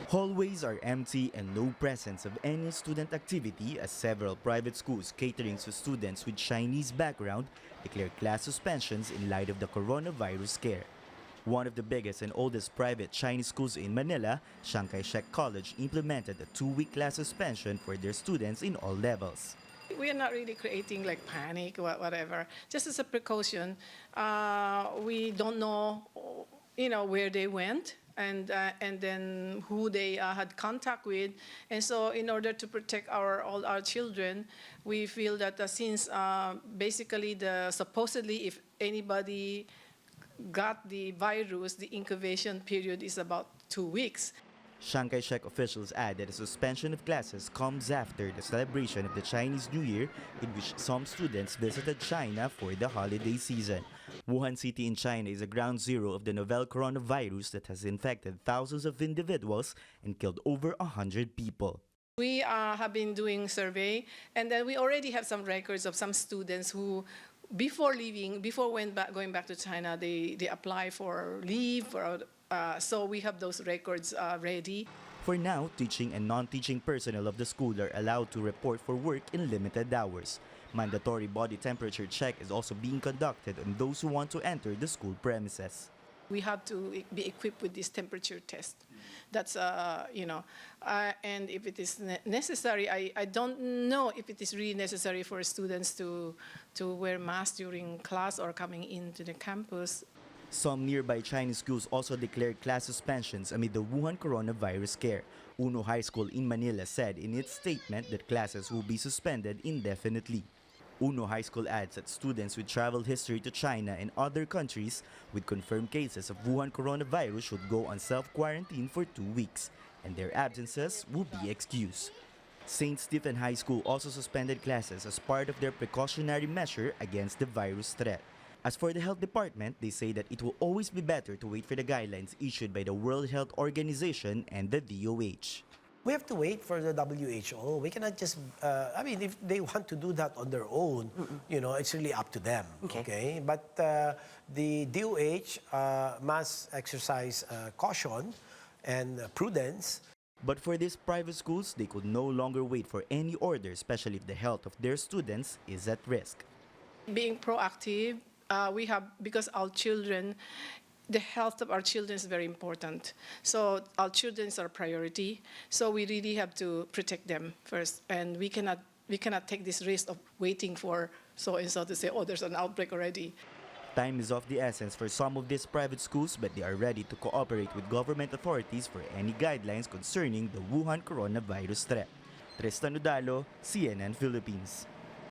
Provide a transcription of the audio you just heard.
Hallways are empty and no presence of any student activity as several private schools catering to students with Chinese background declare class suspensions in light of the coronavirus scare. One of the biggest and oldest private Chinese schools in Manila, Chiang Kai-shek College implemented a 2-week class suspension for their students in all levels. We are not really creating like panic or whatever. Just as a precaution, we don't know, where they went and then who they had contact with, and so in order to protect all our children, we feel that since basically supposedly if anybody got the virus, the incubation period is about 2 weeks. Chiang Kai-shek officials add that the suspension of classes comes after the celebration of the Chinese New Year, in which some students visited China for the holiday season. Wuhan City in China is a ground zero of the novel coronavirus that has infected thousands of individuals and killed over 100 people. We have been doing survey, and then we already have some records of some students who, before going back to China, they apply for leave, so we have those records ready. For now, teaching and non-teaching personnel of the school are allowed to report for work in limited hours. Mandatory body temperature check is also being conducted on those who want to enter the school premises. We have to be equipped with this temperature test. That's, and if it is necessary, I don't know if it is really necessary for students to wear masks during class or coming into the campus. Some nearby Chinese schools also declared class suspensions amid the Wuhan coronavirus scare. Uno High School in Manila said in its statement that classes will be suspended indefinitely. Uno High School adds that students with travel history to China and other countries with confirmed cases of Wuhan coronavirus should go on self-quarantine for 2 weeks, and their absences will be excused. St. Stephen High School also suspended classes as part of their precautionary measure against the virus threat. As for the health department, they say that it will always be better to wait for the guidelines issued by the World Health Organization and the DOH. We have to wait for the WHO. We cannot just, if they want to do that on their own, it's really up to them, okay? But the DOH must exercise caution and prudence. But for these private schools, they could no longer wait for any order, especially if the health of their students is at risk. Being proactive, because our children, the health of our children is very important. So our children are priority. So we really have to protect them first, and we cannot take this risk of waiting for so and so to say, oh, there's an outbreak already. Time is of the essence for some of these private schools, but they are ready to cooperate with government authorities for any guidelines concerning the Wuhan coronavirus threat. Tristan Udalo, CNN Philippines.